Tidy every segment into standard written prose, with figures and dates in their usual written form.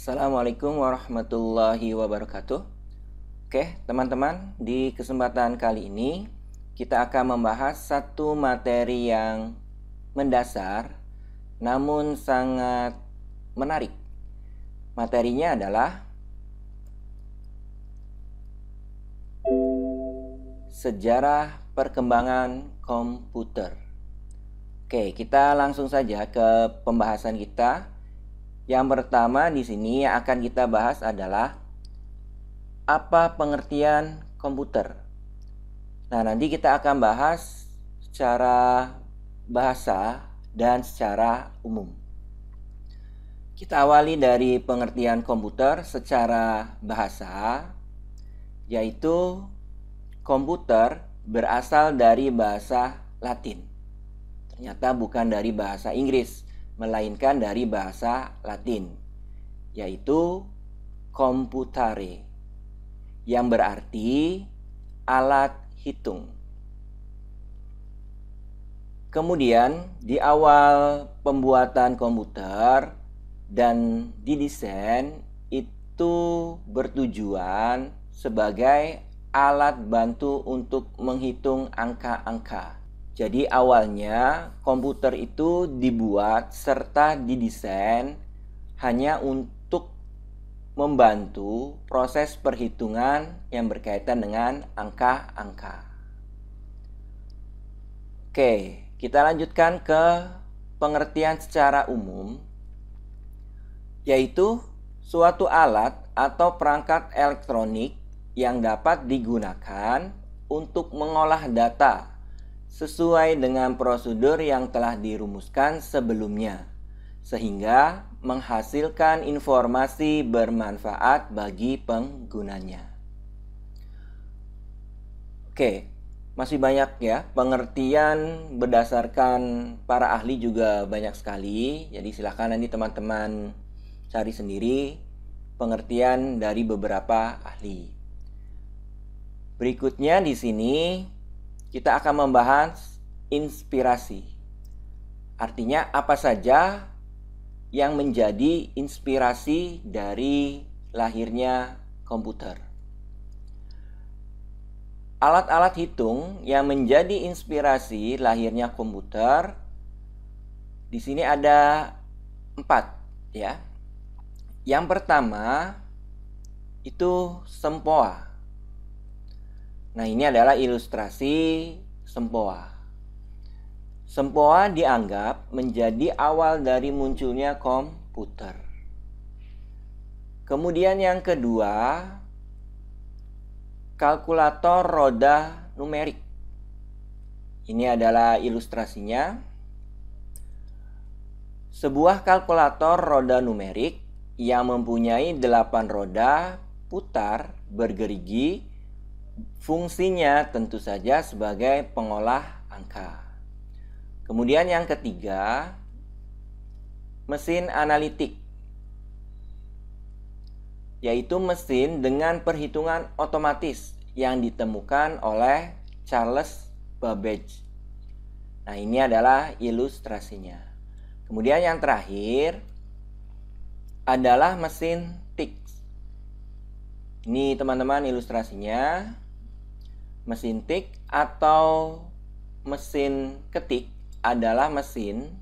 Assalamualaikum warahmatullahi wabarakatuh. Oke, teman-teman, di kesempatan kali ini kita akan membahas satu materi yang mendasar namun sangat menarik. Materinya adalah sejarah perkembangan komputer. Oke, kita langsung saja ke pembahasan kita. Yang pertama di sini yang akan kita bahas adalah apa pengertian komputer. Nah, nanti kita akan bahas secara bahasa dan secara umum. Kita awali dari pengertian komputer secara bahasa, yaitu komputer berasal dari bahasa Latin. Ternyata bukan dari bahasa Inggris, melainkan dari bahasa Latin, yaitu computare, yang berarti alat hitung. Kemudian di awal pembuatan komputer dan didesain itu bertujuan sebagai alat bantu untuk menghitung angka-angka. Jadi awalnya komputer itu dibuat serta didesain hanya untuk membantu proses perhitungan yang berkaitan dengan angka-angka. Oke, kita lanjutkan ke pengertian secara umum, yaitu suatu alat atau perangkat elektronik yang dapat digunakan untuk mengolah data sesuai dengan prosedur yang telah dirumuskan sebelumnya, sehingga menghasilkan informasi bermanfaat bagi penggunanya. Oke, masih banyak ya pengertian berdasarkan para ahli juga banyak sekali. Jadi silakan nanti teman-teman cari sendiri pengertian dari beberapa ahli. Berikutnya di sini kita akan membahas inspirasi. Artinya apa saja yang menjadi inspirasi dari lahirnya komputer. Alat-alat hitung yang menjadi inspirasi lahirnya komputer di sini ada 4 ya. Yang pertama itu sempoa. Nah, ini adalah ilustrasi sempoa. Sempoa dianggap menjadi awal dari munculnya komputer. Kemudian yang kedua, kalkulator roda numerik. Ini adalah ilustrasinya. Sebuah kalkulator roda numerik yang mempunyai 8 roda putar bergerigi. Fungsinya tentu saja sebagai pengolah angka. Kemudian yang ketiga, mesin analitik, yaitu mesin dengan perhitungan otomatis yang ditemukan oleh Charles Babbage. Nah, ini adalah ilustrasinya. Kemudian yang terakhir adalah mesin tik. Ini teman-teman ilustrasinya. Mesin tik atau mesin ketik adalah mesin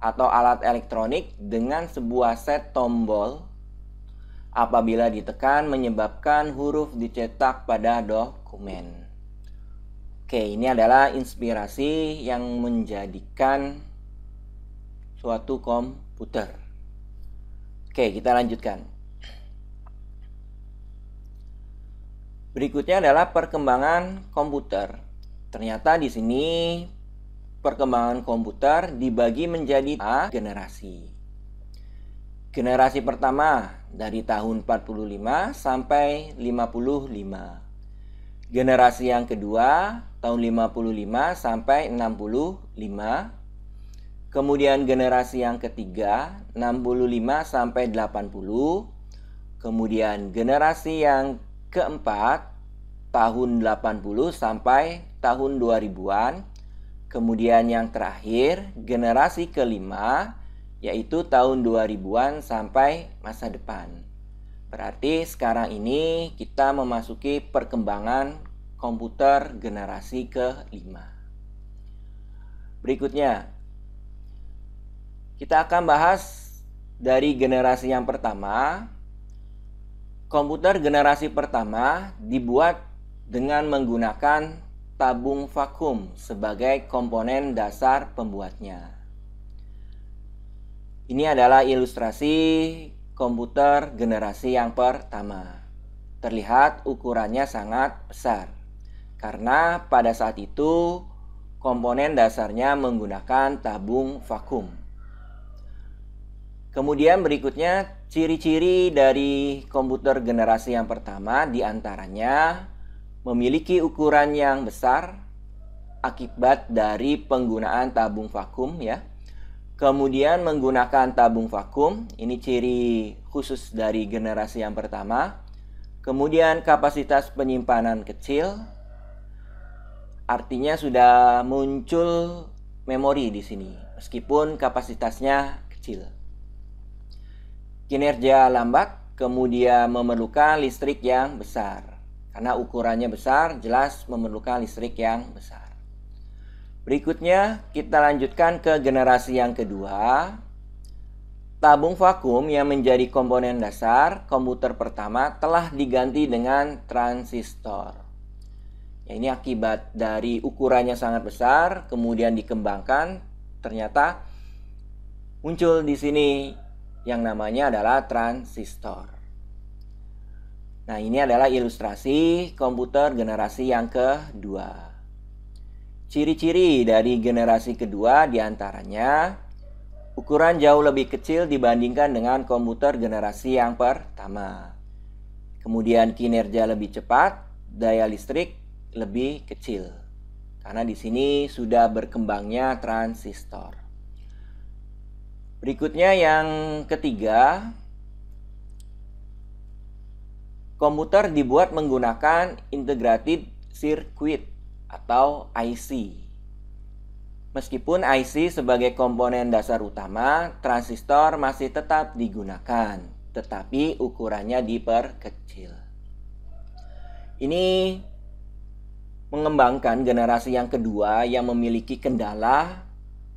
atau alat elektronik dengan sebuah set tombol. Apabila ditekan menyebabkan huruf dicetak pada dokumen. Oke, ini adalah inspirasi yang menjadikan suatu komputer. Oke, kita lanjutkan. Berikutnya adalah perkembangan komputer. Ternyata di sini perkembangan komputer dibagi menjadi generasi. Generasi pertama dari tahun 45 sampai 55. Generasi yang kedua tahun 55 sampai 65. Kemudian generasi yang ketiga 65 sampai 80. Kemudian generasi yang keempat tahun 80 sampai tahun 2000-an. Kemudian yang terakhir generasi kelima yaitu tahun 2000-an sampai masa depan. Berarti sekarang ini kita memasuki perkembangan komputer generasi ke-5. Berikutnya, kita akan bahas dari generasi yang pertama. Komputer generasi pertama dibuat dengan menggunakan tabung vakum sebagai komponen dasar pembuatnya. Ini adalah ilustrasi komputer generasi yang pertama. Terlihat ukurannya sangat besar, karena pada saat itu komponen dasarnya menggunakan tabung vakum. Kemudian berikutnya, ciri-ciri dari komputer generasi yang pertama diantaranya memiliki ukuran yang besar akibat dari penggunaan tabung vakum ya. Kemudian menggunakan tabung vakum, ini ciri khusus dari generasi yang pertama. Kemudian kapasitas penyimpanan kecil, artinya sudah muncul memori di sini, meskipun kapasitasnya kecil. Kinerja lambat, kemudian memerlukan listrik yang besar. Karena ukurannya besar, jelas memerlukan listrik yang besar. Berikutnya, kita lanjutkan ke generasi yang kedua. Tabung vakum yang menjadi komponen dasar komputer pertama telah diganti dengan transistor. Ya, ini akibat dari ukurannya sangat besar, kemudian dikembangkan, ternyata muncul di sini yang namanya adalah transistor. Nah, ini adalah ilustrasi komputer generasi yang kedua. Ciri-ciri dari generasi kedua diantaranya ukuran jauh lebih kecil dibandingkan dengan komputer generasi yang pertama. Kemudian kinerja lebih cepat, daya listrik lebih kecil. Karena di sini sudah berkembangnya transistor. Berikutnya yang ketiga, komputer dibuat menggunakan integrated circuit atau IC. Meskipun IC sebagai komponen dasar utama, transistor masih tetap digunakan, tetapi ukurannya diperkecil. Ini mengembangkan generasi yang kedua yang memiliki kendala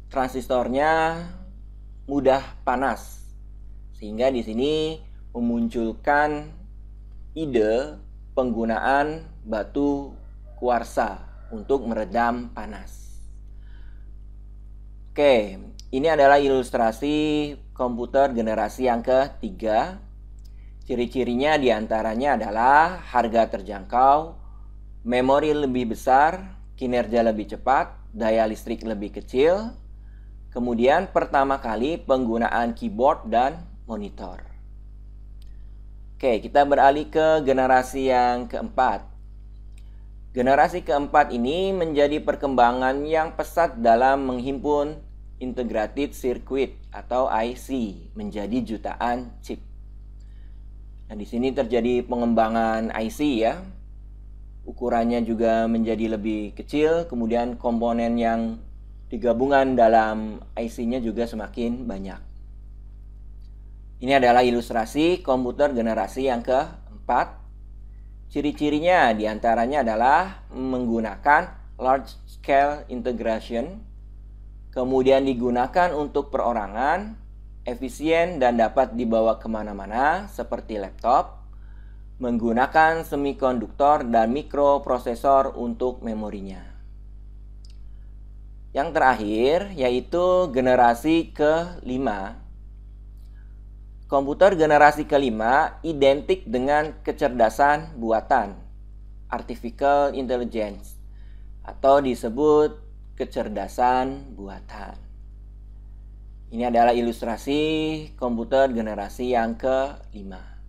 transistornya mudah panas, sehingga di sini memunculkan ide penggunaan batu kuarsa untuk meredam panas. Oke, ini adalah ilustrasi komputer generasi yang ketiga. Ciri-cirinya diantaranya adalah harga terjangkau, memori lebih besar, kinerja lebih cepat, daya listrik lebih kecil. Kemudian pertama kali penggunaan keyboard dan monitor. Oke, kita beralih ke generasi yang keempat. Generasi keempat ini menjadi perkembangan yang pesat dalam menghimpun integrated circuit atau IC menjadi jutaan chip. Nah, di sini terjadi pengembangan IC ya. Ukurannya juga menjadi lebih kecil, kemudian komponen yang digabungan dalam IC-nya juga semakin banyak. Ini adalah ilustrasi komputer generasi yang keempat. Ciri-cirinya diantaranya adalah menggunakan large scale integration, kemudian digunakan untuk perorangan, efisien dan dapat dibawa kemana-mana seperti laptop, menggunakan semikonduktor dan mikroprosesor untuk memorinya. Yang terakhir yaitu generasi kelima. Komputer generasi kelima identik dengan kecerdasan buatan, artificial intelligence, atau disebut kecerdasan buatan. Ini adalah ilustrasi komputer generasi yang kelima.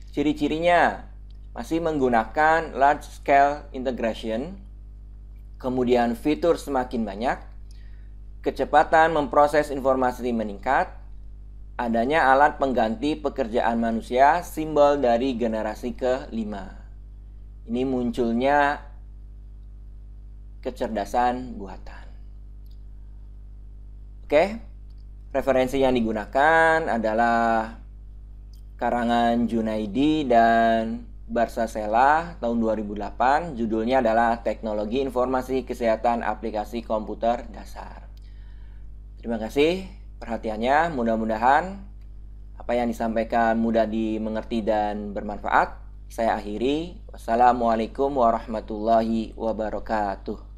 Ciri-cirinya masih menggunakan large scale integration, kemudian fitur semakin banyak, kecepatan memproses informasi meningkat, adanya alat pengganti pekerjaan manusia, simbol dari generasi kelima. Ini munculnya kecerdasan buatan. Oke, Referensi yang digunakan adalah karangan Junaidi dan Barsasela tahun 2008. Judulnya adalah Teknologi Informasi Kesehatan Aplikasi Komputer Dasar. Terima kasih perhatiannya. Mudah-mudahan apa yang disampaikan mudah dimengerti dan bermanfaat. Saya akhiri. Wassalamualaikum warahmatullahi wabarakatuh.